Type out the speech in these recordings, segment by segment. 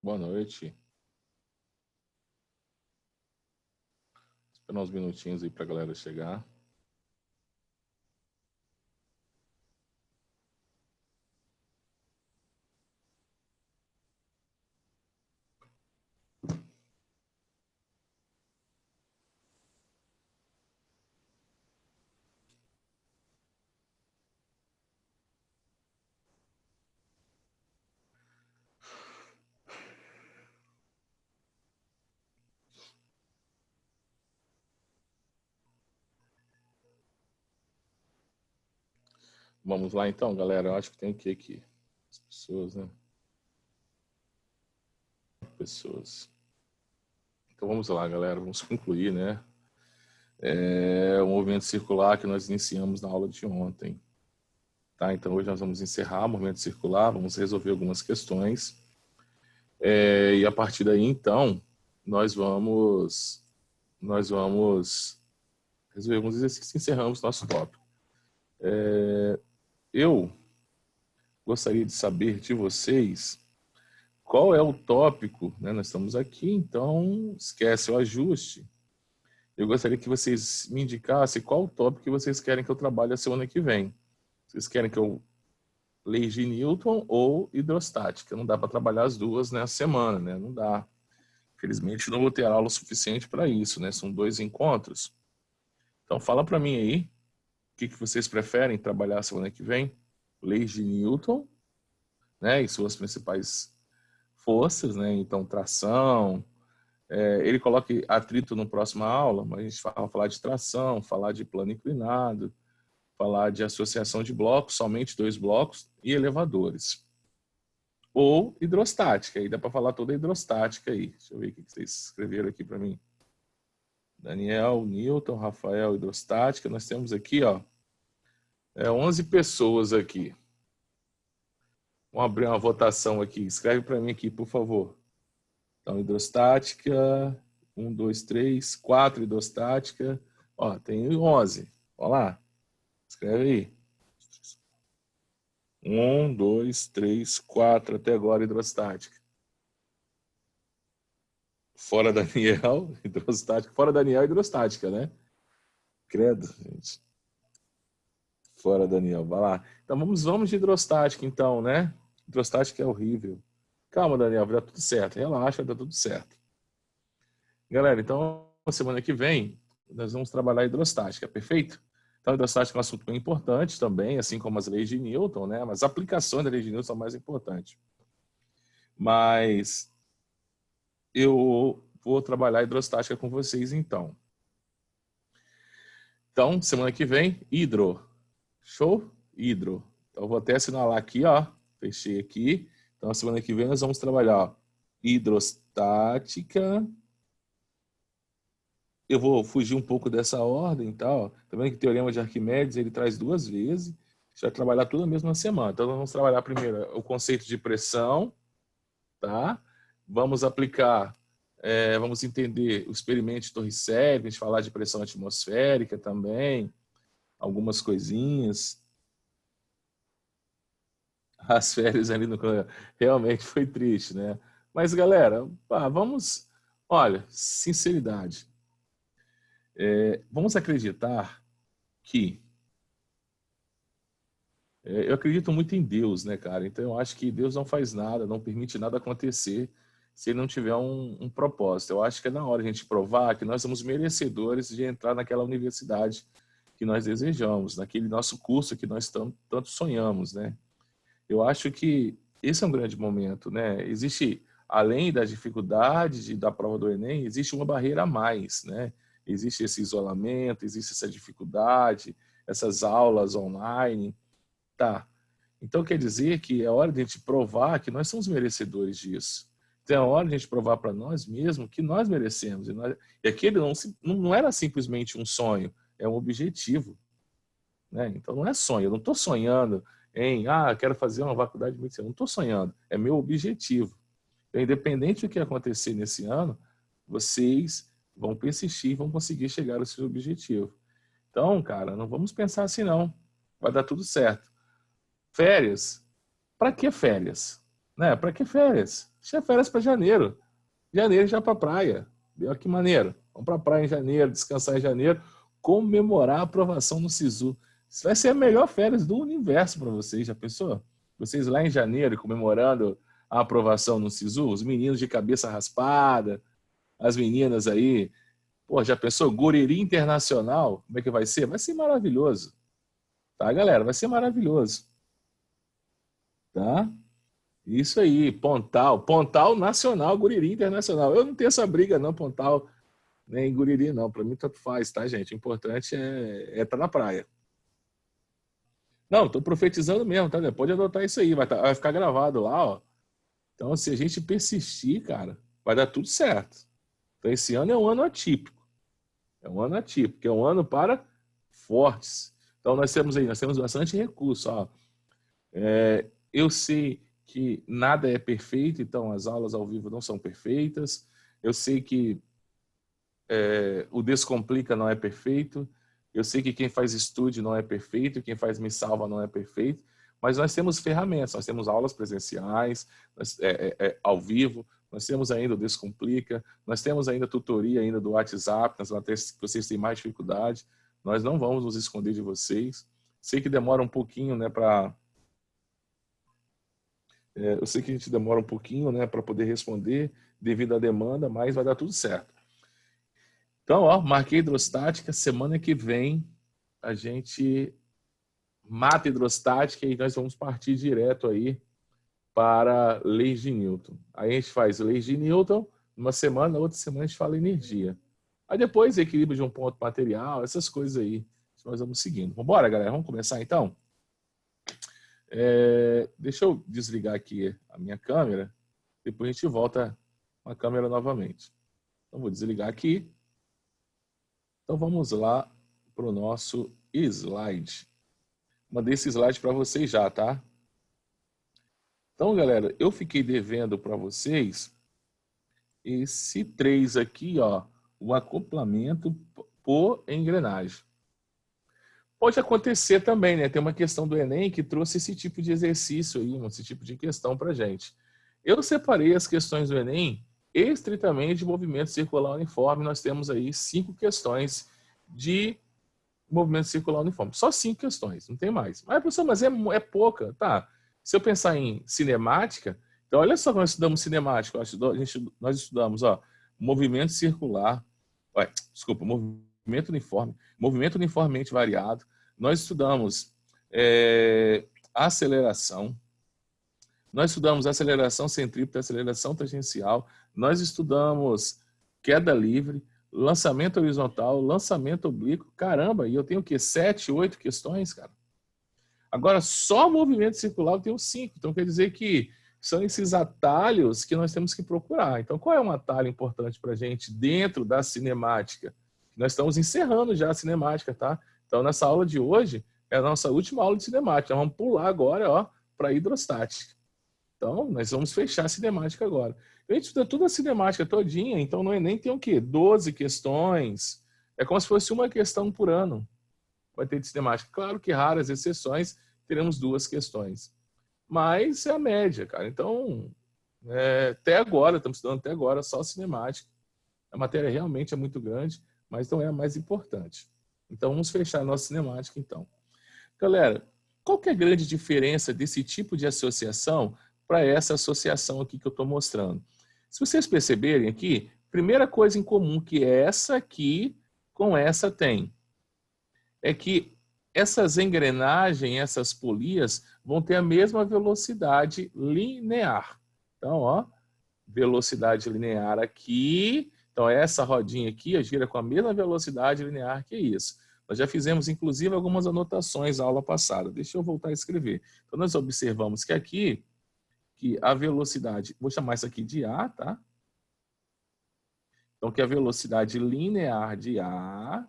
Boa noite. Esperar uns minutinhos aí para a galera chegar. Vamos lá então, galera. Eu acho que tem o que aqui? As pessoas, né? Pessoas. Então vamos lá, galera. Vamos concluir, né? O movimento circular que nós iniciamos na aula de ontem. Tá? Então hoje nós vamos encerrar o movimento circular, vamos resolver algumas questões. E a partir daí, então, nós vamos resolver alguns exercícios e encerramos nosso tópico. Eu gostaria de saber de vocês qual é o tópico, né? Nós estamos aqui, então esquece o ajuste. Eu gostaria que vocês me indicassem qual o tópico que vocês querem que eu trabalhe a semana que vem. Vocês querem que eu leis de Newton ou hidrostática? Não dá para trabalhar as duas nessa semana, né? Não dá. Infelizmente não vou ter aula suficiente para isso, né? São 2 encontros. Então fala para mim aí, o que vocês preferem trabalhar a semana que vem? Leis de Newton, né? E suas principais forças, né? Então tração. Ele coloca atrito na próxima aula, mas a gente vai falar de tração, falar de plano inclinado, falar de associação de blocos, somente 2 blocos, e elevadores. Ou hidrostática, aí dá para falar toda a hidrostática aí. Deixa eu ver o que vocês escreveram aqui para mim. Daniel, Newton, Rafael, hidrostática. Nós temos aqui, ó, 11 pessoas aqui. Vamos abrir uma votação aqui. Escreve para mim aqui, por favor. Então, hidrostática, 1, 2, 3, 4 hidrostática. Ó, tem 11. Olha lá. Escreve aí. 1, 2, 3, 4, até agora hidrostática. Fora Daniel, hidrostática. Fora Daniel, hidrostática, né? Credo, gente. Fora Daniel, vai lá. Então vamos de hidrostática, então, né? Hidrostática é horrível. Calma, Daniel, vai dar tudo certo. Relaxa, vai dar tudo certo. Galera, então, semana que vem, nós vamos trabalhar hidrostática, perfeito? Então, hidrostática é um assunto bem importante também, assim como as leis de Newton, né? Mas as aplicações da lei de Newton são mais importantes. Mas eu vou trabalhar hidrostática com vocês, então. Então, semana que vem, hidro. Show? Hidro. Então, eu vou até assinalar aqui, ó. Fechei aqui. Então, semana que vem nós vamos trabalhar ó, hidrostática. Eu vou fugir um pouco dessa ordem, tá? Ó. Tá vendo que o Teorema de Arquimedes ele traz 2 vezes. A gente vai trabalhar tudo na mesma semana. Então, nós vamos trabalhar primeiro o conceito de pressão, tá? Vamos aplicar, vamos entender o experimento de Torricelli, a gente falar de pressão atmosférica também, algumas coisinhas. As férias ali no realmente foi triste, né? Mas galera, vamos, olha, sinceridade, vamos acreditar que eu acredito muito em Deus, né, cara? Então eu acho que Deus não faz nada, não permite nada acontecer se ele não tiver um propósito. Eu acho que é na hora a gente provar que nós somos merecedores de entrar naquela universidade que nós desejamos, naquele nosso curso que nós tanto sonhamos, né? Eu acho que esse é um grande momento, né? Existe, além das dificuldades da prova do Enem, existe uma barreira a mais, né? Existe esse isolamento, existe essa dificuldade, essas aulas online, tá? Então quer dizer que é hora de a gente provar que nós somos merecedores disso. Então é hora de a gente provar para nós mesmos que nós merecemos. E aquele não era simplesmente um sonho, é um objetivo, né? Então não é sonho, eu não estou sonhando quero fazer uma faculdade de medicina. Eu não estou sonhando, é meu objetivo. Então, independente do que acontecer nesse ano, vocês vão persistir, vão conseguir chegar ao seu objetivo. Então, cara, não vamos pensar assim não. Vai dar tudo certo. Férias? Para que férias? Né? Para que férias? Deixa férias para janeiro. Janeiro já para praia. Olha que maneiro. Vamos para praia em janeiro, descansar em janeiro, comemorar a aprovação no SISU. Isso vai ser a melhor férias do universo para vocês, já pensou? Vocês lá em janeiro comemorando a aprovação no SISU, os meninos de cabeça raspada, as meninas aí, pô, já pensou? Guriri Internacional, como é que vai ser? Vai ser maravilhoso. Tá, galera? Vai ser maravilhoso. Tá? Isso aí, Pontal. Pontal Nacional, Guriri Internacional. Eu não tenho essa briga não, Pontal, nem Guriri não. Para mim tanto faz, tá, gente? O importante é estar na praia. Não, tô profetizando mesmo, tá? Pode adotar isso aí, vai ficar gravado lá, ó. Então, se a gente persistir, cara, vai dar tudo certo. Então, esse ano é um ano atípico. É um ano atípico, é um ano para fortes. Então, nós temos bastante recurso, ó. Eu sei que nada é perfeito, então as aulas ao vivo não são perfeitas. Eu sei que o Descomplica não é perfeito. Eu sei que quem faz estúdio não é perfeito, quem faz Me Salva não é perfeito, mas nós temos ferramentas, nós temos aulas presenciais, ao vivo, nós temos ainda o Descomplica, nós temos ainda tutoria ainda do WhatsApp, nas matérias que vocês têm mais dificuldade. Nós não vamos nos esconder de vocês. Sei que demora um pouquinho, né, eu sei que a gente demora um pouquinho, né, para poder responder devido à demanda, mas vai dar tudo certo. Então, ó, marquei hidrostática, semana que vem a gente mata hidrostática e nós vamos partir direto aí para leis de Newton. Aí a gente faz leis de Newton, uma semana, na outra semana a gente fala energia. Aí depois equilíbrio de um ponto material, essas coisas aí, nós vamos seguindo. Vamos embora, galera? Vamos começar então? Deixa eu desligar aqui a minha câmera, depois a gente volta com a câmera novamente. Então vou desligar aqui. Então vamos lá para o nosso slide. Mandei esse slide para vocês já, tá? Então, galera, eu fiquei devendo para vocês esse 3 aqui, ó, o acoplamento por engrenagem. Pode acontecer também, né? Tem uma questão do Enem que trouxe esse tipo de exercício aí, esse tipo de questão para gente. Eu separei as questões do Enem estritamente de movimento circular uniforme. Nós temos aí 5 questões de movimento circular uniforme. Só 5 questões, não tem mais. Mas, professor, mas é pouca. Tá. Se eu pensar em cinemática, então olha só, nós estudamos cinemática. Nós estudamos, ó, movimento circular, desculpa, movimento uniforme, movimento uniformemente variado. Nós estudamos aceleração. Nós estudamos aceleração centrípeta, aceleração tangencial. Nós estudamos queda livre, lançamento horizontal, lançamento oblíquo. Caramba, e eu tenho o quê? 7, 8 questões, cara? Agora, só movimento circular eu tenho 5. Então, quer dizer que são esses atalhos que nós temos que procurar. Então, qual é um atalho importante para a gente dentro da cinemática? Nós estamos encerrando já a cinemática, tá? Então, nessa aula de hoje, é a nossa última aula de cinemática. Nós vamos pular agora para hidrostática. Então, nós vamos fechar a cinemática agora. A gente estuda toda a cinemática todinha, então no Enem tem o quê? 12 questões. É como se fosse uma questão por ano. Vai ter de cinemática. Claro que raras exceções, teremos 2 questões. Mas é a média, cara. Então, até agora, estamos estudando até agora só cinemática. A matéria realmente é muito grande, mas não é a mais importante. Então, vamos fechar a nossa cinemática, então. Galera, qual que é a grande diferença desse tipo de associação para essa associação aqui que eu estou mostrando? Se vocês perceberem aqui, primeira coisa em comum que essa aqui com essa tem, é que essas engrenagens, essas polias, vão ter a mesma velocidade linear. Então, ó, velocidade linear aqui. Então, essa rodinha aqui gira com a mesma velocidade linear que isso. Nós já fizemos, inclusive, algumas anotações na aula passada. Deixa eu voltar a escrever. Então, nós observamos que aqui, que a velocidade, vou chamar isso aqui de A, tá? Então, que a velocidade linear de A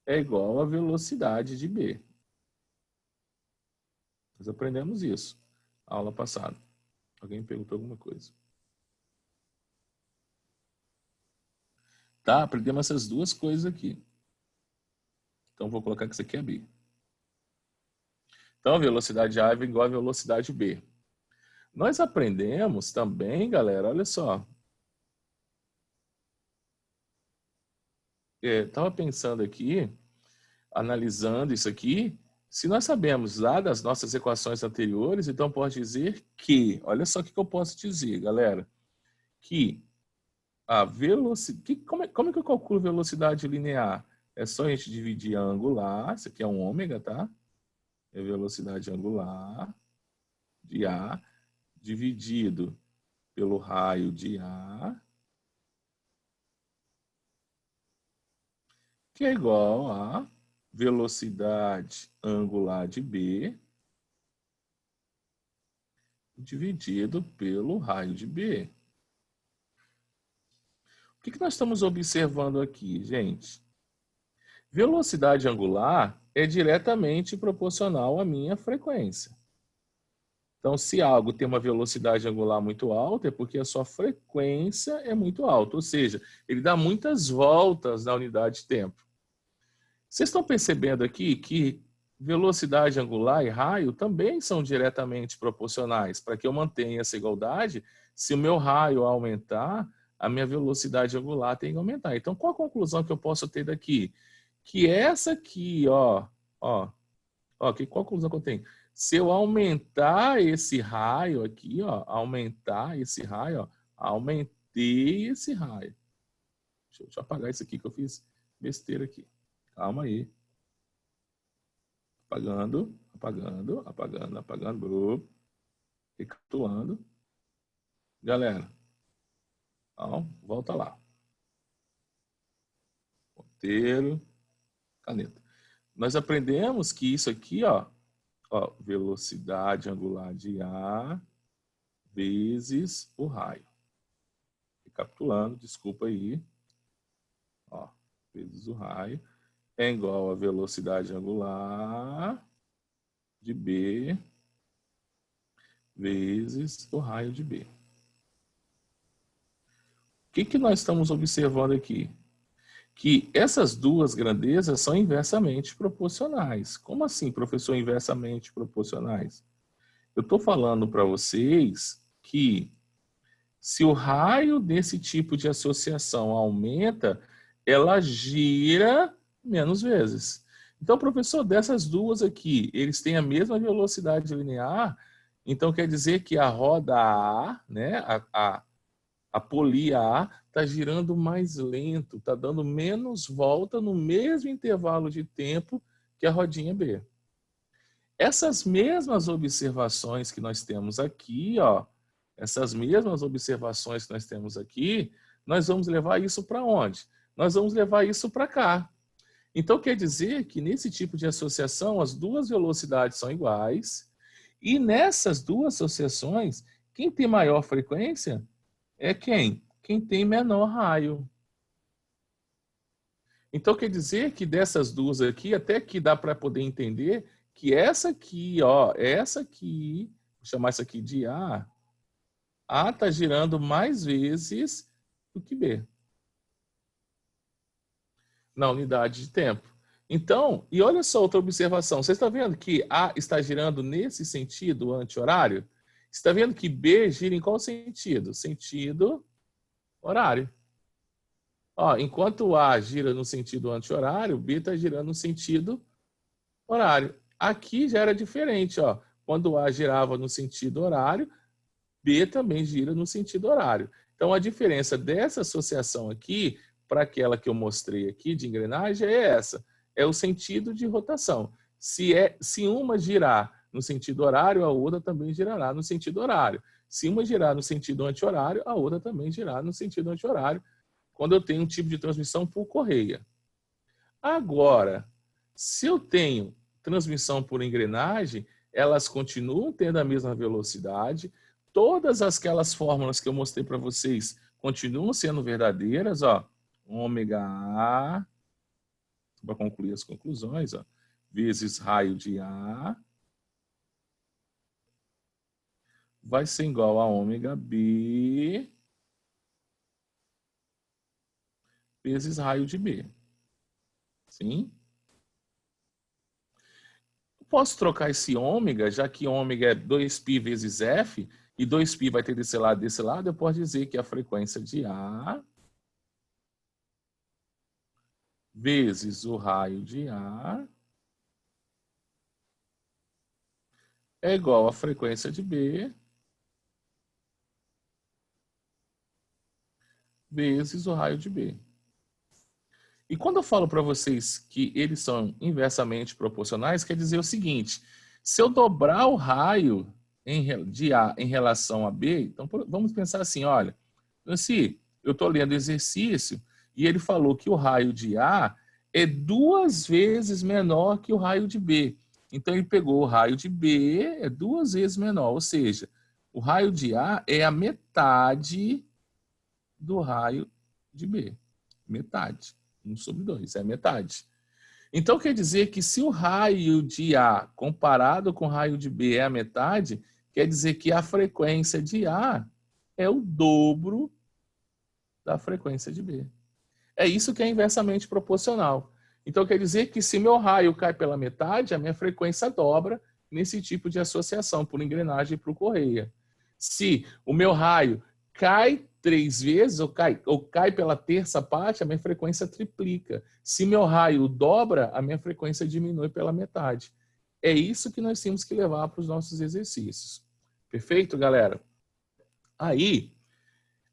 é igual à velocidade de B. Nós aprendemos isso na aula passada. Alguém perguntou alguma coisa? Tá? Aprendemos essas 2 coisas aqui. Então, vou colocar que isso aqui é B. Então, a velocidade A é igual à velocidade B. Nós aprendemos também, galera, olha só. Estava pensando aqui, analisando isso aqui, se nós sabemos lá das nossas equações anteriores, então pode dizer que, olha só o que eu posso dizer, galera, que a velocidade, como é que eu calculo velocidade linear? É só a gente dividir a angular, isso aqui é um ômega, tá? É velocidade angular de A dividido pelo raio de A, que é igual a velocidade angular de B dividido pelo raio de B. O que nós estamos observando aqui, gente? Velocidade angular é diretamente proporcional à minha frequência. Então, se algo tem uma velocidade angular muito alta, é porque a sua frequência é muito alta, ou seja, ele dá muitas voltas na unidade de tempo. Vocês estão percebendo aqui que velocidade angular e raio também são diretamente proporcionais. Para que eu mantenha essa igualdade, se o meu raio aumentar, a minha velocidade angular tem que aumentar. Então, qual a conclusão que eu posso ter daqui? Que essa aqui, qual a conclusão que eu tenho? Se eu aumentar esse raio aqui, aumentar esse raio, aumentei esse raio. Deixa eu apagar isso aqui que eu fiz besteira aqui. Calma aí. Apagando, apagando, apagando, apagando. Recapitulando. Galera, então, volta lá. Ponteiro, caneta. Nós aprendemos que isso aqui, velocidade angular de A vezes o raio. Recapitulando, desculpa aí. Vezes o raio é igual a velocidade angular de B vezes o raio de B. O que nós estamos observando aqui? Que essas duas grandezas são inversamente proporcionais. Como assim, professor, inversamente proporcionais? Eu estou falando para vocês que se o raio desse tipo de associação aumenta, ela gira menos vezes. Então, professor, dessas duas aqui, eles têm a mesma velocidade linear, então quer dizer que a roda A, né, a polia A, está girando mais lento, está dando menos volta no mesmo intervalo de tempo que a rodinha B. Essas mesmas observações que nós temos aqui, nós vamos levar isso para onde? Nós vamos levar isso para cá. Então, quer dizer que nesse tipo de associação, as duas velocidades são iguais, e nessas duas associações, quem tem maior frequência é quem? Quem tem menor raio. Então, quer dizer que dessas duas aqui, até que dá para poder entender que essa aqui, vou chamar isso aqui de A está girando mais vezes do que B na unidade de tempo. Então, e olha só outra observação. Você está vendo que A está girando nesse sentido anti-horário? Você está vendo que B gira em qual sentido? Sentido horário. Enquanto A gira no sentido anti-horário, B está girando no sentido horário. Aqui já era diferente. Quando A girava no sentido horário, B também gira no sentido horário. Então, a diferença dessa associação aqui para aquela que eu mostrei aqui de engrenagem é essa. É o sentido de rotação. Se uma girar no sentido horário, a outra também girará no sentido horário. Se uma girar no sentido anti-horário, a outra também girará no sentido anti-horário, quando eu tenho um tipo de transmissão por correia. Agora, se eu tenho transmissão por engrenagem, elas continuam tendo a mesma velocidade, todas aquelas fórmulas que eu mostrei para vocês continuam sendo verdadeiras, ômega A, para concluir as conclusões, vezes raio de A, vai ser igual a ômega B vezes raio de B. Sim? Posso trocar esse ômega, já que ômega é 2π vezes f, e 2π vai ter desse lado, eu posso dizer que a frequência de A vezes o raio de A é igual à frequência de B vezes o raio de B. E quando eu falo para vocês que eles são inversamente proporcionais, quer dizer o seguinte: se eu dobrar o raio de A em relação a B, então vamos pensar assim, olha, se eu estou lendo exercício e ele falou que o raio de A é 2 vezes menor que o raio de B. Então ele pegou o raio de B, é 2 vezes menor, ou seja, o raio de A é a metade do raio de B. Metade. 1/2, é a metade. Então quer dizer que se o raio de A comparado com o raio de B é a metade, quer dizer que a frequência de A é o dobro da frequência de B. É isso que é inversamente proporcional. Então quer dizer que se meu raio cai pela metade, a minha frequência dobra nesse tipo de associação por engrenagem para o correia. Se o meu raio cai 3 vezes ou cai pela terça parte, a minha frequência triplica. Se meu raio dobra, a minha frequência diminui pela metade. É isso que nós temos que levar para os nossos exercícios. Perfeito, galera? Aí,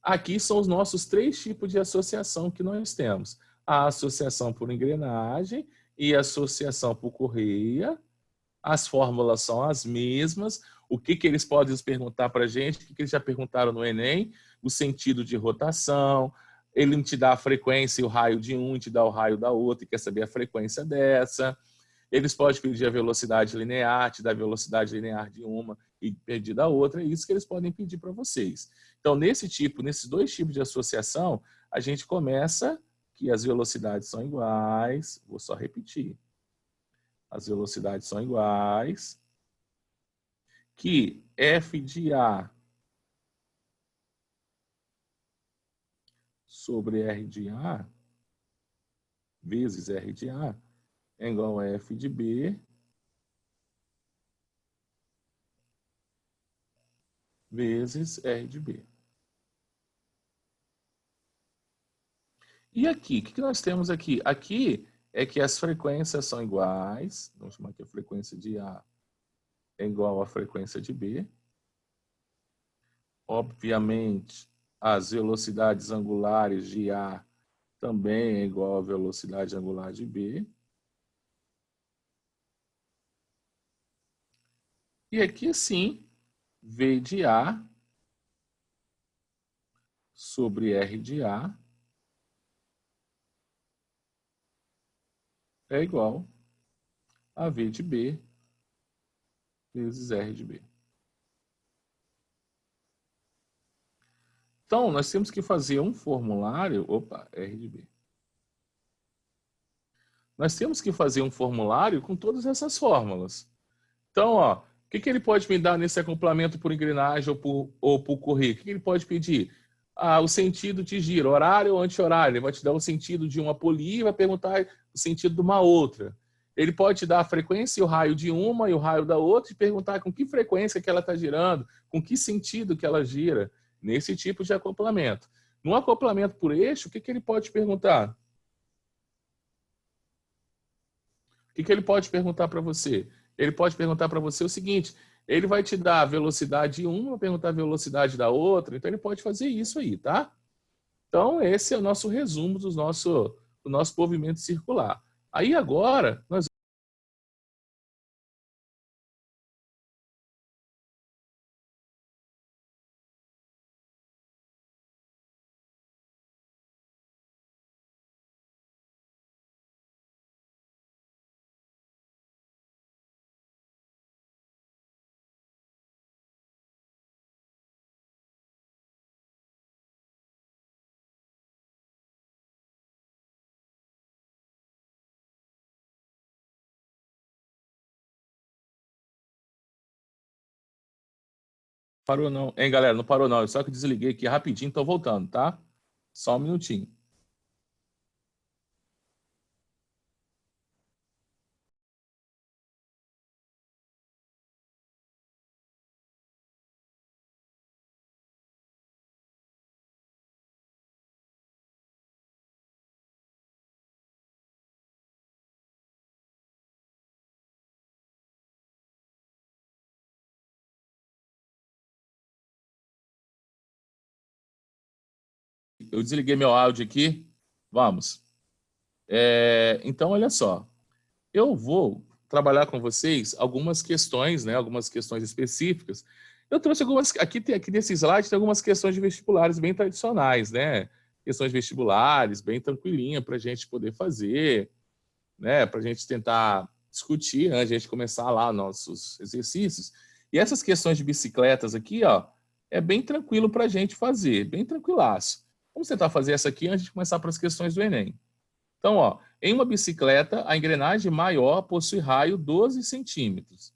aqui são os nossos 3 tipos de associação que nós temos. A associação por engrenagem e a associação por correia. As fórmulas são as mesmas. O que eles podem perguntar para a gente? O que eles já perguntaram no Enem? O sentido de rotação. Ele não te dá a frequência e o raio de um, te dá o raio da outra e quer saber a frequência dessa. Eles podem pedir a velocidade linear, te dá a velocidade linear de uma e pedir da outra. É isso que eles podem pedir para vocês. Então, nesses 2 tipos de associação, a gente começa que as velocidades são iguais. Vou só repetir. As velocidades são iguais, que f de A sobre R de A, vezes R de A, é igual a f de B vezes R de B. E aqui, o que nós temos aqui? Aqui é que as frequências são iguais. Vamos chamar aqui a frequência de A é igual à frequência de B. Obviamente, as velocidades angulares de A também é igual à velocidade angular de B. E aqui sim, V de A sobre R de A é igual a V de B vezes R de B. Então, nós temos que fazer um formulário... Opa, R de B. Nós temos que fazer um formulário com todas essas fórmulas. Então, ó, o que ele pode me dar nesse acoplamento por engrenagem ou por correia? O que ele pode pedir? O sentido de giro, horário ou anti-horário. Ele vai te dar o sentido de uma polia e vai perguntar o sentido de uma outra. Ele pode te dar a frequência e o raio de uma e o raio da outra e perguntar com que frequência que ela está girando, com que sentido que ela gira, nesse tipo de acoplamento. No acoplamento por eixo, o que ele pode te perguntar? O que ele pode perguntar para você? Ele pode perguntar para você o seguinte: ele vai te dar a velocidade de uma, perguntar a velocidade da outra, então ele pode fazer isso aí, tá? Então, esse é o nosso resumo do nosso movimento circular. Aí agora, nós parou não. Hein, galera, não parou não. Eu só que desliguei aqui rapidinho, tô voltando, tá? Só um minutinho. eu desliguei meu áudio aqui. Vamos. Então, olha só. Eu vou trabalhar com vocês algumas questões, né? Algumas questões específicas. Eu trouxe algumas... Aqui nesse slide tem algumas questões de vestibulares bem tradicionais, né? Questões vestibulares, bem tranquilinha para a gente poder fazer, né? Para a gente tentar discutir, né? A gente começar lá nossos exercícios. E essas questões de bicicletas aqui, ó, é bem tranquilo para a gente fazer, bem tranquilaço. Vamos tentar fazer essa aqui antes de começar para as questões do Enem. Então, ó, em uma bicicleta, a engrenagem maior possui raio 12 centímetros,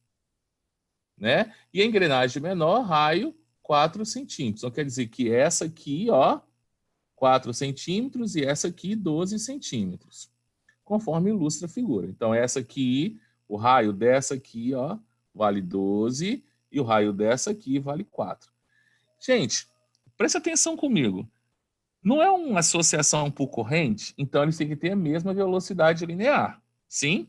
né? E a engrenagem menor, raio 4 centímetros. Então, quer dizer que essa aqui, ó, 4 centímetros e essa aqui, 12 centímetros, conforme ilustra a figura. Então, essa aqui, o raio dessa aqui, ó, vale 12 e o raio dessa aqui vale 4. Gente, preste atenção comigo. Não é uma associação por corrente, então eles têm que ter a mesma velocidade linear. Sim?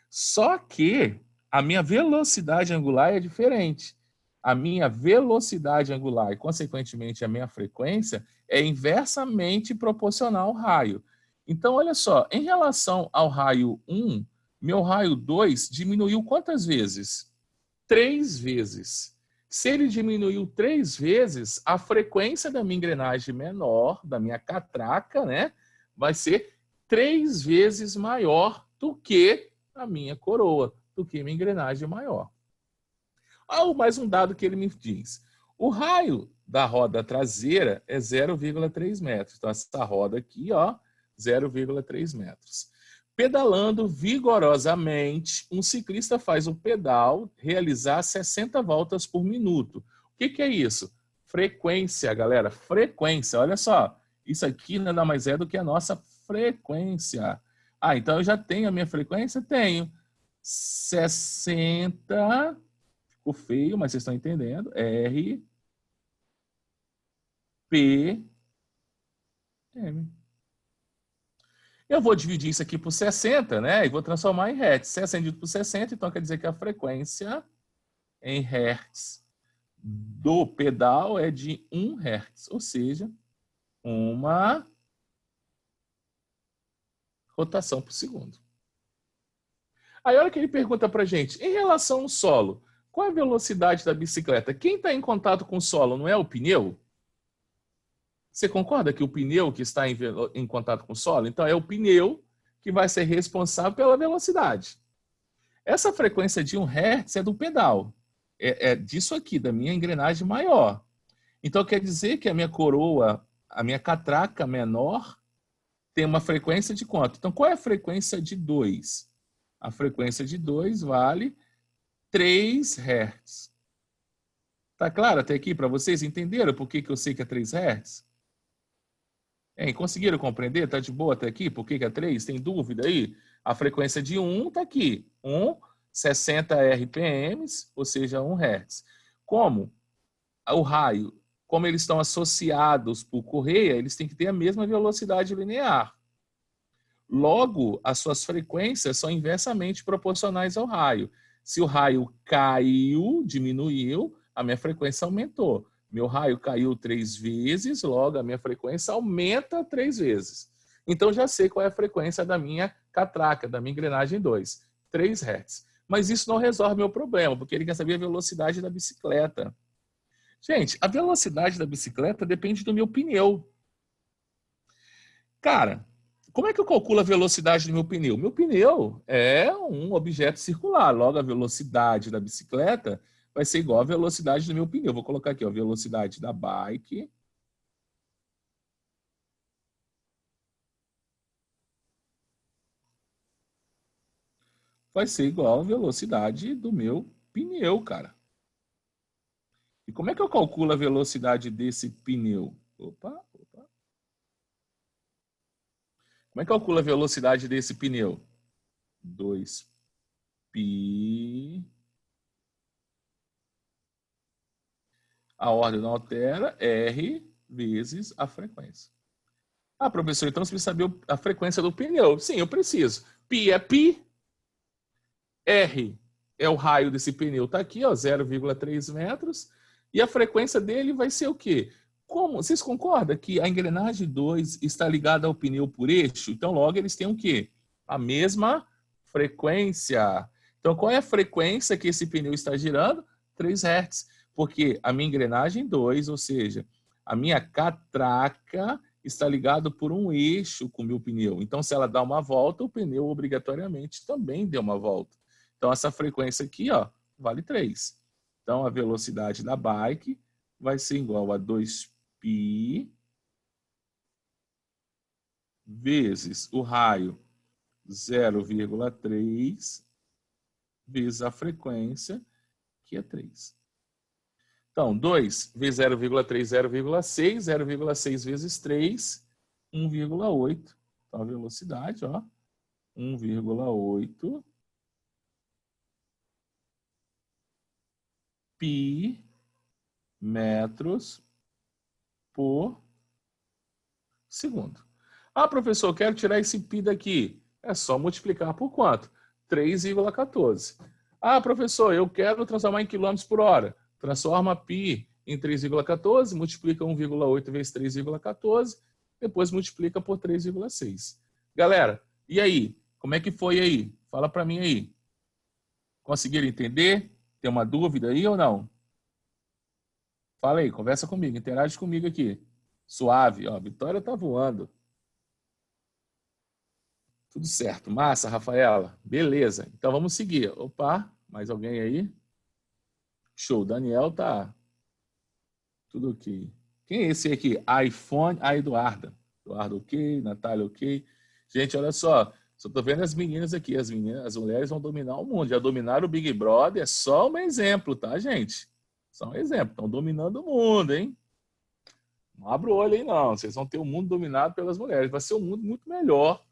Só que a minha velocidade angular é diferente. A minha velocidade angular e, consequentemente, a minha frequência é inversamente proporcional ao raio. Então, olha só, em relação ao raio 1, meu raio 2 diminuiu quantas vezes? 3 vezes. Se ele diminuiu 3 vezes, a frequência da minha engrenagem menor, da minha catraca, né, vai ser 3 vezes maior do que a minha coroa, do que a minha engrenagem maior. Mais um dado que ele me diz. O raio da roda traseira é 0,3 metros. Então, essa roda aqui, ó, 0,3 metros. Pedalando vigorosamente, um ciclista faz o pedal realizar 60 voltas por minuto. O que é isso? Frequência, galera. Frequência. Olha só. Isso aqui nada mais é do que a nossa frequência. Então eu já tenho a minha frequência? Tenho. 60. Ficou feio, mas vocês estão entendendo. R, P, M. Eu vou dividir isso aqui por 60, né? E vou transformar em hertz. 60 dividido por 60, então quer dizer que a frequência em hertz do pedal é de 1 hertz, ou seja, uma rotação por segundo. Aí olha que ele pergunta pra gente, em relação ao solo, qual é a velocidade da bicicleta? Quem está em contato com o solo não é o pneu? Você concorda que o pneu que está em contato com o solo, então é o pneu que vai ser responsável pela velocidade. Essa frequência de 1 Hz é do pedal. É disso aqui, da minha engrenagem maior. Então quer dizer que a minha coroa, a minha catraca menor, tem uma frequência de quanto? Então qual é a frequência de 2? A frequência de 2 vale 3 Hz. Tá claro até aqui para vocês? Entenderam por que eu sei que é 3 Hz? Conseguiram compreender? Tá de boa até aqui? Por que é 3? Tem dúvida aí? A frequência de 1 tá aqui. 60 RPM, ou seja, 1 Hz. Como o raio, como eles estão associados por correia, eles têm que ter a mesma velocidade linear. Logo, as suas frequências são inversamente proporcionais ao raio. Se o raio caiu, diminuiu, a minha frequência aumentou. Meu raio caiu 3 vezes, logo a minha frequência aumenta 3 vezes. Então já sei qual é a frequência da minha catraca, da minha engrenagem 2, 3 Hz. Mas isso não resolve meu problema, porque ele quer saber a velocidade da bicicleta. Gente, a velocidade da bicicleta depende do meu pneu. Cara, como é que eu calculo a velocidade do meu pneu? Meu pneu é um objeto circular, logo a velocidade da bicicleta vai ser igual à velocidade do meu pneu. Vou colocar aqui, ó, a velocidade da bike vai ser igual à velocidade do meu pneu, cara. E como é que eu calculo a velocidade desse pneu? Opa. Como é que eu calculo a velocidade desse pneu? 2π. A ordem não altera, R vezes a frequência. Professor, então você precisa saber a frequência do pneu. Sim, eu preciso. Π é π. R é o raio desse pneu. Está aqui, 0,3 metros. E a frequência dele vai ser o quê? Como? Vocês concordam que a engrenagem 2 está ligada ao pneu por eixo? Então, logo, eles têm o quê? A mesma frequência. Então, qual é a frequência que esse pneu está girando? 3 Hz. Porque a minha engrenagem 2, ou seja, a minha catraca está ligada por um eixo com o meu pneu. Então, se ela dá uma volta, o pneu obrigatoriamente também deu uma volta. Então, essa frequência aqui, ó, vale 3. Então, a velocidade da bike vai ser igual a 2π vezes o raio 0,3 vezes a frequência, que é 3. Então, 2 vezes 0,3, 0,6. 0,6 vezes 3, 1,8. Então, a velocidade, ó, 1,8 π metros por segundo. Ah, professor, eu quero tirar esse π daqui. É só multiplicar por quanto? 3,14. Ah, professor, eu quero transformar em quilômetros por hora. Transforma π em 3,14, multiplica 1,8 vezes 3,14, depois multiplica por 3,6. Galera, e aí? Como é que foi aí? Fala para mim aí. Conseguiram entender? Tem uma dúvida aí ou não? Fala aí, conversa comigo, interage comigo aqui. Suave, ó, Vitória tá voando. Tudo certo. Massa, Rafaela. Beleza. Então vamos seguir. Opa, mais alguém aí? Show. Daniel tá tudo ok. Quem é esse aqui? iPhone, a Eduarda. Eduardo ok, Natália ok. Gente, olha só. Só tô vendo as meninas aqui. As mulheres vão dominar o mundo. Já dominaram o Big Brother. É só um exemplo, tá, gente? Só um exemplo. Estão dominando o mundo, hein? Não abra o olho aí, não. Vocês vão ter o mundo dominado pelas mulheres. Vai ser um mundo muito melhor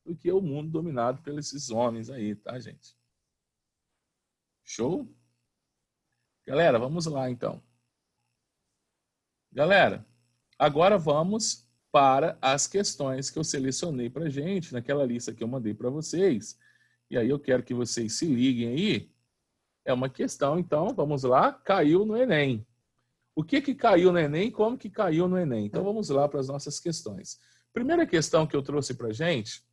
do que o mundo dominado pelos esses homens aí, tá, gente? Show? Galera, vamos lá, então. Galera, agora vamos para as questões que eu selecionei para gente, naquela lista que eu mandei para vocês. E aí eu quero que vocês se liguem aí. É uma questão, então, vamos lá. Caiu no Enem. O que caiu no Enem? Como que caiu no Enem? Então, vamos lá para as nossas questões. Primeira questão que eu trouxe para gente.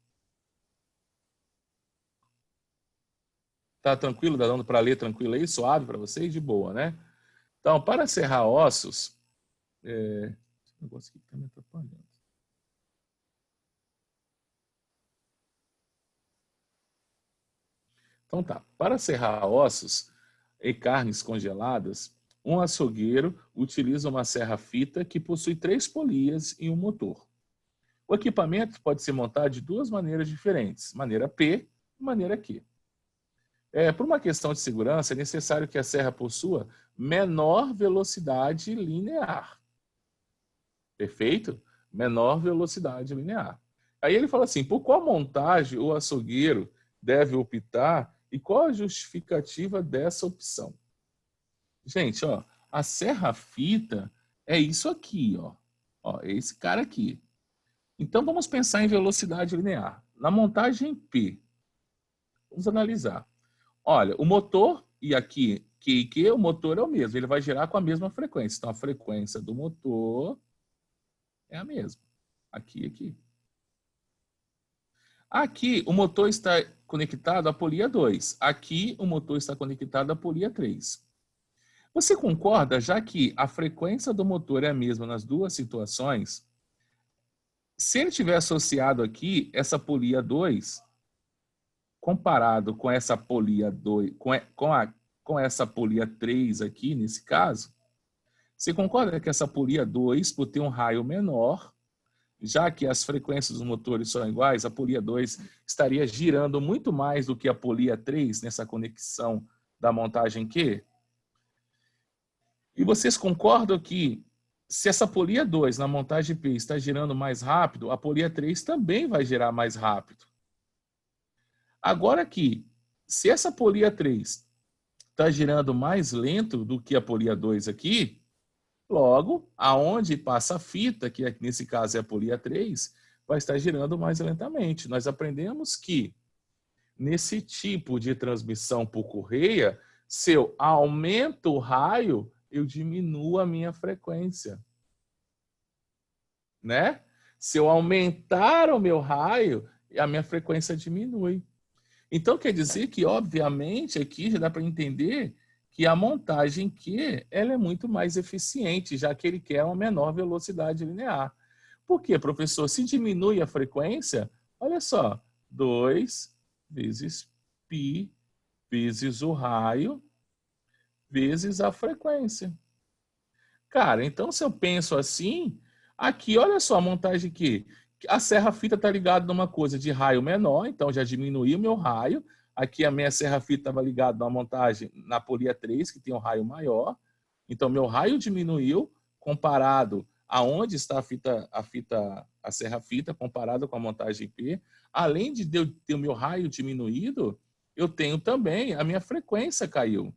Tá tranquilo? Tá dando para ler tranquilo aí? Suave para vocês? De boa, né? Então, para serrar ossos... Esse negócio aqui está me atrapalhando. Então tá. Para serrar ossos e carnes congeladas, um açougueiro utiliza uma serra-fita que possui 3 polias e um motor. O equipamento pode ser montado de 2 maneiras diferentes, maneira P e maneira Q. Por uma questão de segurança, é necessário que a serra possua menor velocidade linear. Perfeito? Menor velocidade linear. Aí ele fala assim, por qual montagem o açougueiro deve optar e qual a justificativa dessa opção? Gente, ó, a serra-fita é isso aqui, ó. Ó, é esse cara aqui. Então, vamos pensar em velocidade linear. Na montagem P, vamos analisar. Olha, o motor, e aqui, Q, o motor é o mesmo. Ele vai girar com a mesma frequência. Então, a frequência do motor é a mesma. Aqui, aqui. Aqui, o motor está conectado à polia 2. Aqui, o motor está conectado à polia 3. Você concorda, já que a frequência do motor é a mesma nas duas situações, se ele tiver associado aqui essa polia 2, comparado com essa polia 2, com essa polia 3 aqui, nesse caso, você concorda que essa polia 2, por ter um raio menor, já que as frequências dos motores são iguais, a polia 2 estaria girando muito mais do que a polia 3 nessa conexão da montagem Q? E vocês concordam que se essa polia 2 na montagem P está girando mais rápido, a polia 3 também vai girar mais rápido. Agora aqui, se essa polia 3 está girando mais lento do que a polia 2 aqui, logo, aonde passa a fita, que nesse caso é a polia 3, vai estar girando mais lentamente. Nós aprendemos que nesse tipo de transmissão por correia, se eu aumento o raio, eu diminuo a minha frequência. né? Se eu aumentar o meu raio, a minha frequência diminui. Então, quer dizer que, obviamente, aqui já dá para entender que a montagem Q ela é muito mais eficiente, já que ele quer uma menor velocidade linear. Por quê, professor? Se diminui a frequência, olha só, 2 vezes π vezes o raio vezes a frequência. Cara, então se eu penso assim, aqui, olha só a montagem aqui. A serra-fita está ligada numa coisa de raio menor, então já diminuiu o meu raio. Aqui a minha serra-fita estava ligada numa montagem na polia 3, que tem um raio maior. Então meu raio diminuiu comparado aonde está a serra-fita, comparado com a montagem P. Além de eu ter o meu raio diminuído, eu tenho também, a minha frequência caiu.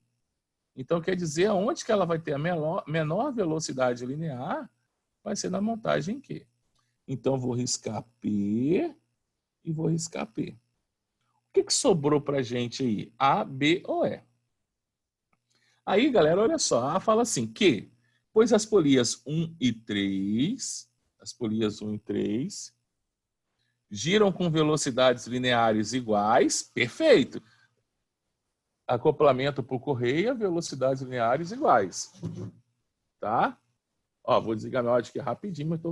Então, quer dizer, onde que ela vai ter a menor velocidade linear vai ser na montagem Q. Então, vou riscar P e vou riscar P. O que sobrou para a gente aí? A, B ou E? Aí, galera, olha só. A fala assim, que, pois as polias 1 e 3, giram com velocidades lineares iguais, perfeito. Acoplamento por correia, velocidades lineares iguais. Tá? Ó, vou desligar meu áudio aqui rapidinho, mas tô...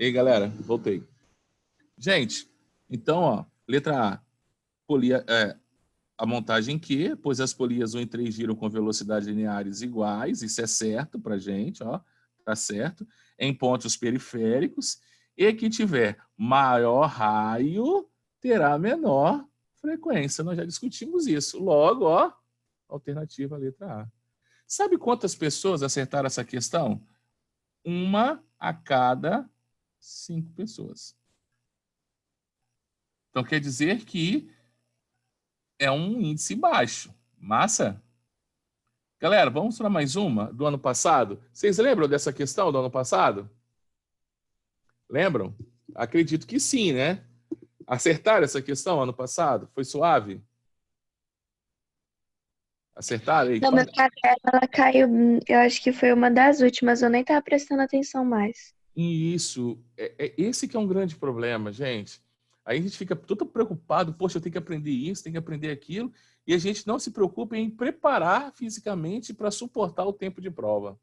Ei, galera, voltei. Gente, então, ó, letra A, polia, a montagem Q, pois as polias 1 e 3 giram com velocidades lineares iguais, isso é certo pra gente, ó, tá certo, em pontos periféricos, e que tiver maior raio, terá menor frequência. Nós já discutimos isso. Logo, ó, alternativa letra A. Sabe quantas pessoas acertaram essa questão? 1 a cada 5 pessoas. Então, quer dizer que é um índice baixo. Massa? Galera, vamos para mais uma do ano passado? Vocês lembram dessa questão do ano passado? Lembram? Acredito que sim, né? Acertaram essa questão ano passado? Foi suave? Acertaram aí? Não, meu caderno, ela caiu, eu acho que foi uma das últimas, eu nem tava prestando atenção mais. Isso, esse que é um grande problema, gente. Aí a gente fica todo preocupado, poxa, eu tenho que aprender isso, tenho que aprender aquilo, e a gente não se preocupa em preparar fisicamente para suportar o tempo de prova.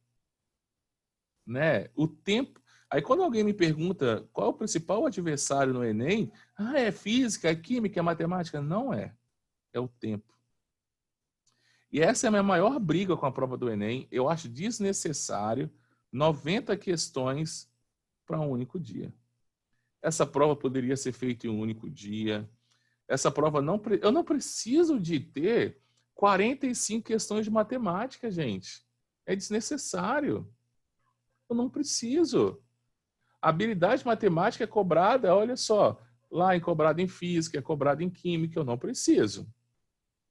Né? O tempo. Aí quando alguém me pergunta qual é o principal adversário no Enem, é física, é química, é matemática? Não é. É o tempo. E essa é a minha maior briga com a prova do Enem. Eu acho desnecessário 90 questões para um único dia. Essa prova poderia ser feita em um único dia. Essa prova não... Eu não preciso de ter 45 questões de matemática, gente. É desnecessário. Eu não preciso. A habilidade matemática é cobrada, olha só, lá é cobrada em física, é cobrada em química, eu não preciso.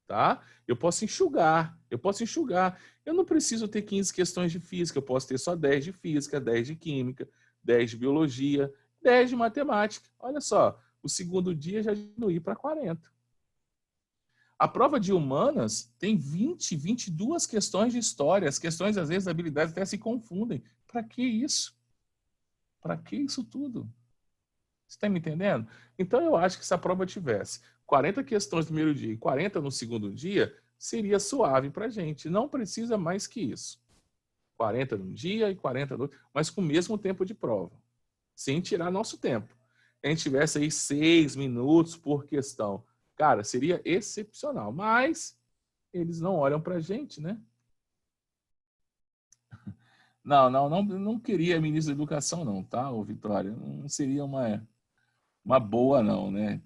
Tá? Eu posso enxugar. Eu não preciso ter 15 questões de física, eu posso ter só 10 de física, 10 de química, 10 de biologia, 10 de matemática. Olha só, o segundo dia já diminui para 40. A prova de humanas tem 20, 22 questões de história. As questões, às vezes, habilidades até se confundem. Para que isso? Para que isso tudo? Você está me entendendo? Então, eu acho que se a prova tivesse 40 questões no primeiro dia e 40 no segundo dia, seria suave para a gente. Não precisa mais que isso. 40 num dia e 40 no outro, mas com o mesmo tempo de prova. Sem tirar nosso tempo. Se a gente tivesse aí 6 minutos por questão, cara, seria excepcional. Mas eles não olham para a gente, né? Não queria ministro da Educação, não, tá, ô Vitória? Não seria uma boa, não, né?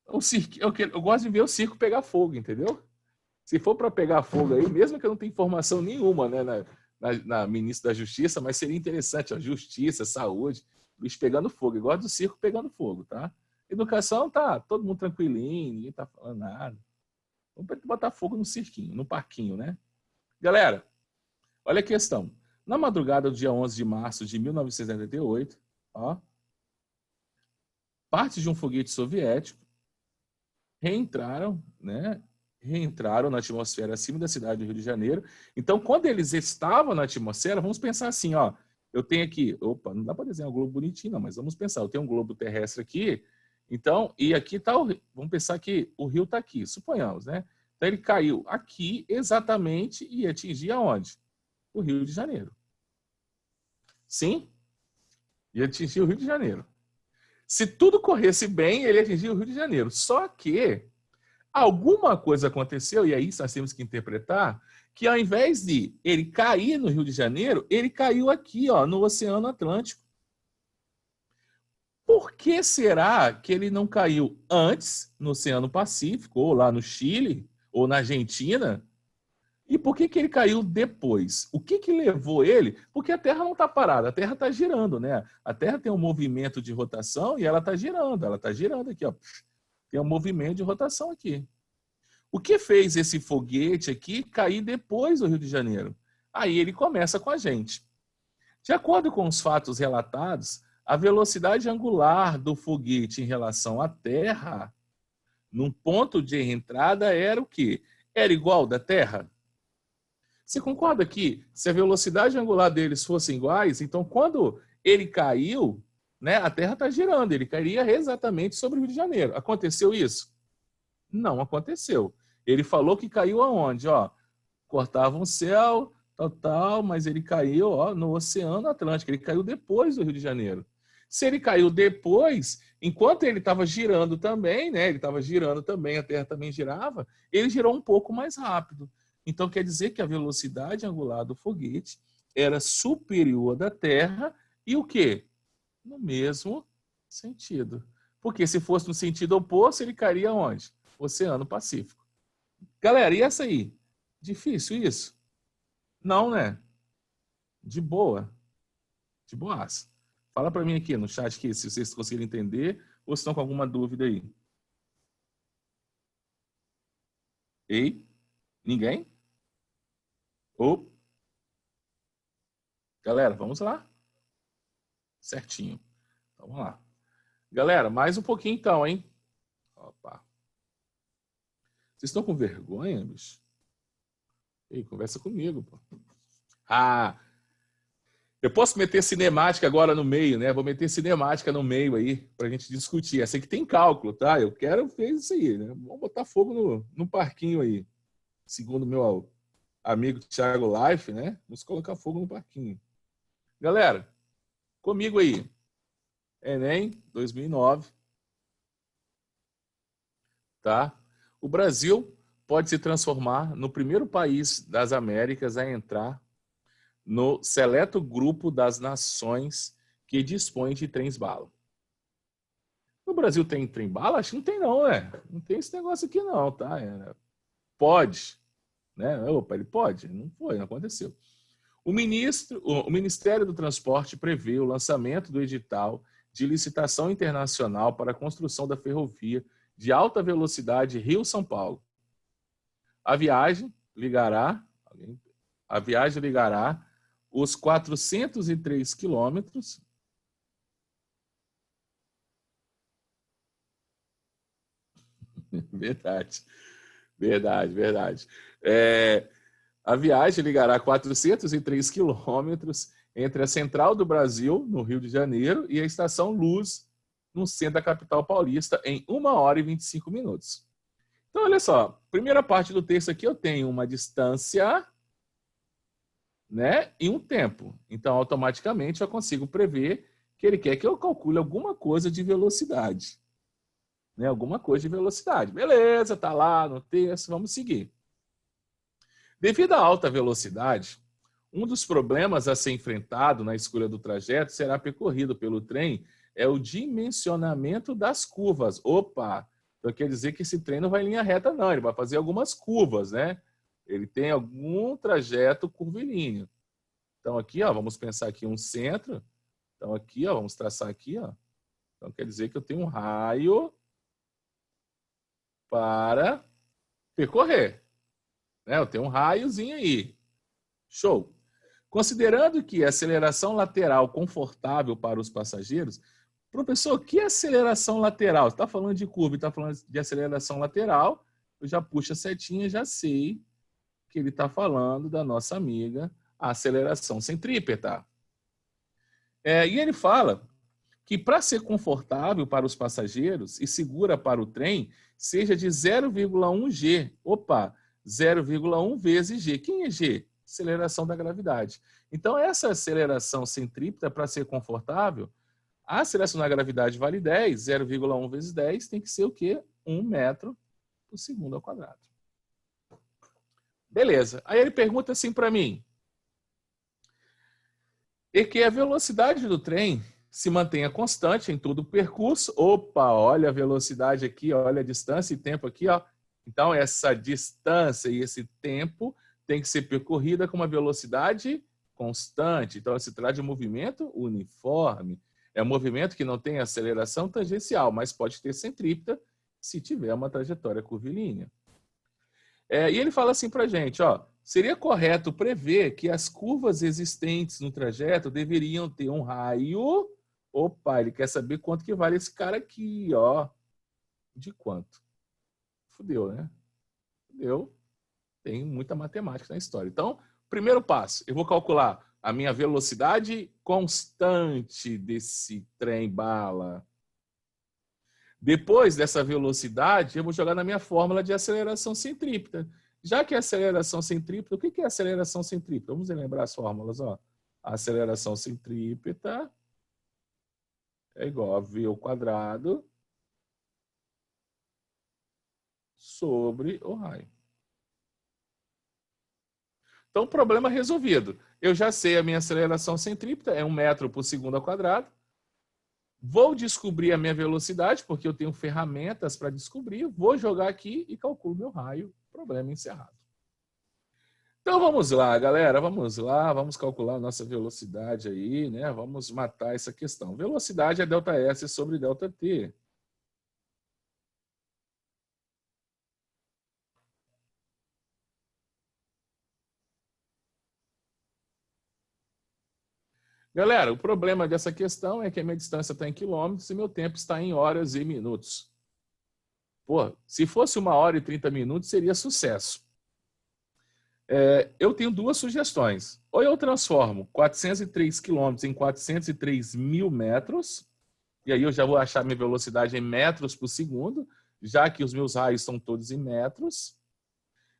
Eu gosto de ver o circo pegar fogo, entendeu? Se for para pegar fogo aí, mesmo que eu não tenha informação nenhuma, né, na ministra da Justiça, mas seria interessante, ó, Justiça, Saúde, bicho pegando fogo. Eu gosto do circo pegando fogo, tá? Educação, tá todo mundo tranquilinho, ninguém tá falando nada. Vamos botar fogo no cirquinho, no parquinho, né? Galera, olha a questão. Na madrugada do dia 11 de março de 1978, ó, partes de um foguete soviético reentraram, né? Reentraram na atmosfera acima da cidade do Rio de Janeiro. Então, quando eles estavam na atmosfera, vamos pensar assim, ó, eu tenho aqui, opa, não dá para desenhar um globo bonitinho, não, mas vamos pensar, eu tenho um globo terrestre aqui, então, e aqui está o Rio, vamos pensar que o Rio está aqui, suponhamos, né? Então, ele caiu aqui exatamente e atingia aonde? O Rio de Janeiro. Sim? E atingia o Rio de Janeiro. Se tudo corresse bem, ele atingia o Rio de Janeiro. Só que alguma coisa aconteceu, e aí nós temos que interpretar, que ao invés de ele cair no Rio de Janeiro, ele caiu aqui, ó, no Oceano Atlântico. Por que será que ele não caiu antes no Oceano Pacífico, ou lá no Chile, ou na Argentina? E por que ele caiu depois? O que levou ele? Porque a Terra não está parada, a Terra está girando, né? A Terra tem um movimento de rotação e ela está girando aqui, ó. Tem um movimento de rotação aqui. O que fez esse foguete aqui cair depois do Rio de Janeiro? Aí ele começa com a gente. De acordo com os fatos relatados, a velocidade angular do foguete em relação à Terra, num ponto de entrada, era o quê? Era igual da Terra? Você concorda que se a velocidade angular deles fossem iguais, então quando ele caiu, né, a Terra está girando, ele cairia exatamente sobre o Rio de Janeiro. Aconteceu isso? Não aconteceu. Ele falou que caiu aonde? Ó, cortava um céu, tal, mas ele caiu, ó, no Oceano Atlântico. Ele caiu depois do Rio de Janeiro. Se ele caiu depois, enquanto ele estava girando também, né? Ele estava girando também, a Terra também girava, ele girou um pouco mais rápido. Então quer dizer que a velocidade angular do foguete era superior da Terra e o quê? No mesmo sentido. Porque se fosse no sentido oposto, ele cairia onde? Oceano Pacífico. Galera, e essa aí? Difícil isso? Não, né? De boa. De boas. Fala para mim aqui no chat aqui, se vocês conseguirem entender ou se estão com alguma dúvida aí. Ei? Ninguém? Ou? Galera, vamos lá. Certinho. Então, vamos lá. Galera, mais um pouquinho então, hein? Opa. Vocês estão com vergonha, bicho? Ei, conversa comigo, pô. Ah, eu posso meter cinemática agora no meio, né? Vou meter cinemática no meio aí pra gente discutir. Essa aqui tem cálculo, tá? Eu quero ver isso aí, né? Vamos botar fogo no parquinho aí. Segundo meu amigo Thiago Life, né? Vamos colocar fogo no parquinho. Galera, comigo aí. Enem 2009. Tá? O Brasil pode se transformar no primeiro país das Américas a entrar no seleto grupo das nações que dispõem de trens-bala. No Brasil tem trem-bala? Acho que não tem não, né? Não tem esse negócio aqui não, tá? Pode, né? Opa, ele pode? Não foi, não aconteceu. O Ministério do Transporte prevê o lançamento do edital de licitação internacional para a construção da ferrovia de alta velocidade Rio-São Paulo. A viagem ligará os 403 quilômetros Verdade. A viagem ligará 403 quilômetros entre a Central do Brasil, no Rio de Janeiro, e a Estação Luz, no centro da capital paulista, em 1 hora e 25 minutos. Então, olha só, primeira parte do texto aqui eu tenho uma distância, né, e um tempo. Então, automaticamente, eu consigo prever que ele quer que eu calcule alguma coisa de velocidade. Né, alguma coisa de velocidade. Beleza, tá lá no texto, vamos seguir. Devido à alta velocidade, um dos problemas a ser enfrentado na escolha do trajeto será percorrido pelo trem é o dimensionamento das curvas. Opa! Então, quer dizer que esse trem não vai em linha reta, não. Ele vai fazer algumas curvas, né? Ele tem algum trajeto curvilíneo. Então, aqui, ó, vamos pensar aqui um centro. Então, aqui, ó, vamos traçar aqui, ó. Então, quer dizer que eu tenho um raio para percorrer. Né? Eu tenho um raiozinho aí. Show. Considerando que a aceleração lateral confortável para os passageiros, professor, o que é aceleração lateral? Você está falando de curva e está falando de aceleração lateral, eu já puxo a setinha e já sei que ele está falando da nossa amiga, a aceleração centrípeta. E ele fala que para ser confortável para os passageiros e segura para o trem, seja de 0,1 G. Opa, 0,1 vezes G. Quem é G? Aceleração da gravidade. Então, essa aceleração centrípeta, para ser confortável, a aceleração da gravidade vale 10, 0,1 vezes 10 tem que ser o quê? 1 metro por segundo ao quadrado. Beleza. Aí ele pergunta assim para mim, e que a velocidade do trem se mantenha constante em todo o percurso. Opa, olha a velocidade aqui, olha a distância e tempo aqui, ó. Então, essa distância e esse tempo tem que ser percorrida com uma velocidade constante. Então, se trata de um movimento uniforme. É um movimento que não tem aceleração tangencial, mas pode ter centrípeta se tiver uma trajetória curvilínea. E ele fala assim para a gente, ó, seria correto prever que as curvas existentes no trajeto deveriam ter um raio. Opa, ele quer saber quanto que vale esse cara aqui, ó. De quanto? Fudeu, né? Fudeu. Tem muita matemática na história. Então, primeiro passo, eu vou calcular a minha velocidade constante desse trem-bala. Depois dessa velocidade, eu vou jogar na minha fórmula de aceleração centrípeta. Já que é aceleração centrípeta, o que é aceleração centrípeta? Vamos lembrar as fórmulas, ó. A aceleração centrípeta é igual a v ao quadrado sobre o raio. Então, problema resolvido. Eu já sei a minha aceleração centrípeta, é 1 metro por segundo ao quadrado. Vou descobrir a minha velocidade, porque eu tenho ferramentas para descobrir. Vou jogar aqui e calculo meu raio. Problema encerrado. Então, vamos lá, galera. Vamos lá, vamos calcular a nossa velocidade aí, né? Vamos matar essa questão. Velocidade é ΔS sobre ΔT. Galera, o problema dessa questão é que a minha distância está em quilômetros e meu tempo está em horas e minutos. Pô, se fosse 1 hora e 30 minutos, seria sucesso. Eu tenho duas sugestões. Ou eu transformo 403 quilômetros em 403 mil metros, e aí eu já vou achar minha velocidade em metros por segundo, já que os meus raios são todos em metros.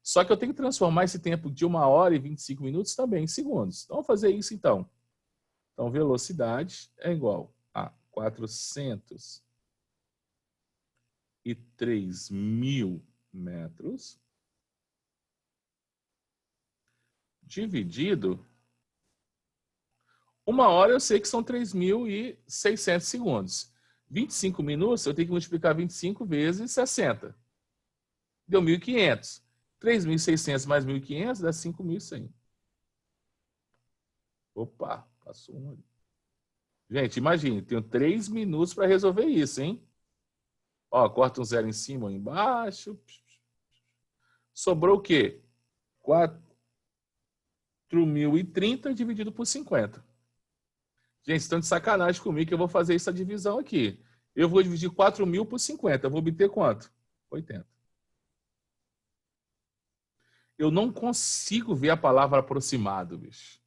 Só que eu tenho que transformar esse tempo de 1 hora e 25 minutos também em segundos. Então, vamos fazer isso então. Então, velocidade é igual a 403 mil metros dividido 1 hora, eu sei que são 3.600 segundos. 25 minutos, eu tenho que multiplicar 25 vezes 60. Deu 1.500. 3.600 mais 1.500 dá 5.100. Opa! Passou um ali. Gente, imagine, tenho 3 minutos para resolver isso, hein? Ó, corta um zero em cima ou embaixo. Sobrou o quê? 4.030 dividido por 50. Gente, estão de sacanagem comigo que eu vou fazer essa divisão aqui. Eu vou dividir 4.000 por 50. Eu vou obter quanto? 80. Eu não consigo ver a palavra aproximado, bicho.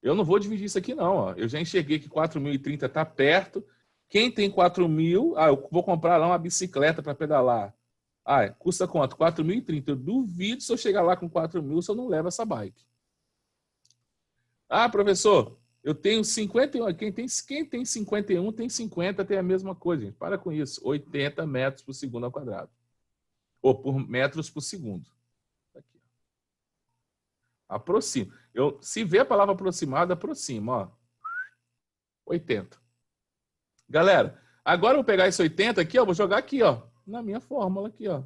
Eu não vou dividir isso aqui, não. Ó. Eu já enxerguei que 4.030 está perto. Quem tem 4.000... eu vou comprar lá uma bicicleta para pedalar. Custa quanto? 4.030. Eu duvido se eu chegar lá com 4.000 se eu não levo essa bike. Professor, eu tenho 51. Quem tem 51 tem 50, tem a mesma coisa, gente. Para com isso. 80 metros por segundo ao quadrado. Ou por metros por segundo. Aqui. Aproxima. Se vê a palavra aproximada, aproxima, ó. 80. Galera, agora eu vou pegar esse 80 aqui, ó, vou jogar aqui, ó. na minha fórmula aqui, ó.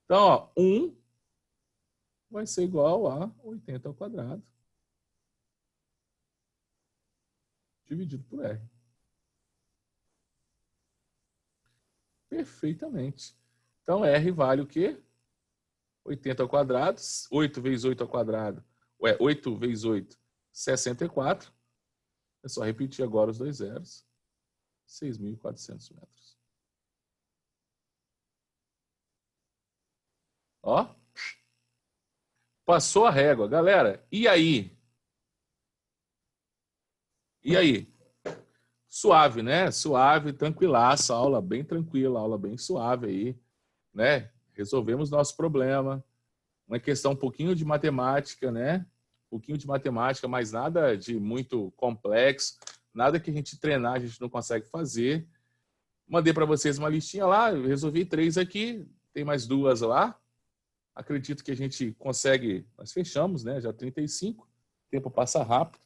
Então, ó, 1 vai ser igual a 80 ao quadrado dividido por R. Perfeitamente. Então, R vale o quê? 80 ao quadrado. 8 vezes 8 ao quadrado. 8 vezes 8, 64. É só repetir agora os dois zeros. 6.400 metros. Ó. Passou a régua. Galera, e aí? E aí? Suave, né? Suave, tranquilaça, aula bem tranquila, aula bem suave aí, né? Resolvemos nosso problema. Uma questão um pouquinho de matemática, né? Um pouquinho de matemática, mas nada de muito complexo, nada que a gente treinar a gente não consegue fazer. Mandei para vocês uma listinha lá, eu resolvi 3 aqui, tem mais 2 lá. Acredito que a gente consegue, nós fechamos, né? Já 35, o tempo passa rápido.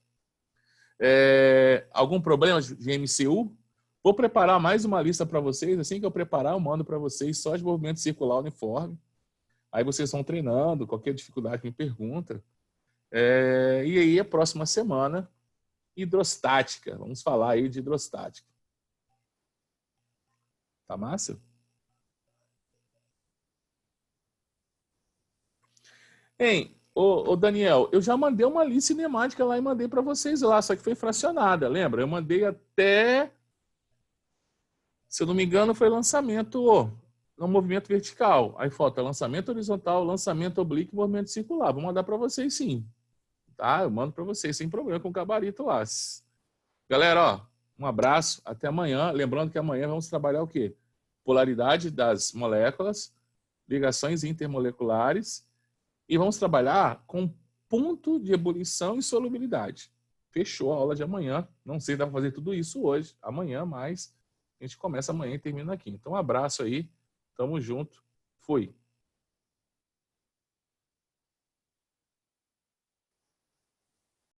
Algum problema de MCU? Vou preparar mais uma lista para vocês. Assim que eu preparar, eu mando para vocês só de movimento circular uniforme. Aí vocês vão treinando, qualquer dificuldade me pergunta. E aí, a próxima semana, hidrostática. Vamos falar aí de hidrostática. Tá massa? Hein, ô Daniel, eu já mandei uma lista cinemática lá e mandei para vocês lá, só que foi fracionada, lembra? Eu mandei até, se eu não me engano, foi lançamento no movimento vertical. Aí falta lançamento horizontal, lançamento oblíquo e movimento circular. Vou mandar para vocês sim. Tá? Eu mando para vocês sem problema com o gabarito lá. Galera, ó, um abraço, até amanhã. Lembrando que amanhã vamos trabalhar o quê? Polaridade das moléculas, ligações intermoleculares e vamos trabalhar com ponto de ebulição e solubilidade. Fechou a aula de amanhã. Não sei se dá para fazer tudo isso hoje, amanhã, mas a gente começa amanhã e termina aqui. Então, um abraço aí. Tamo junto. Fui.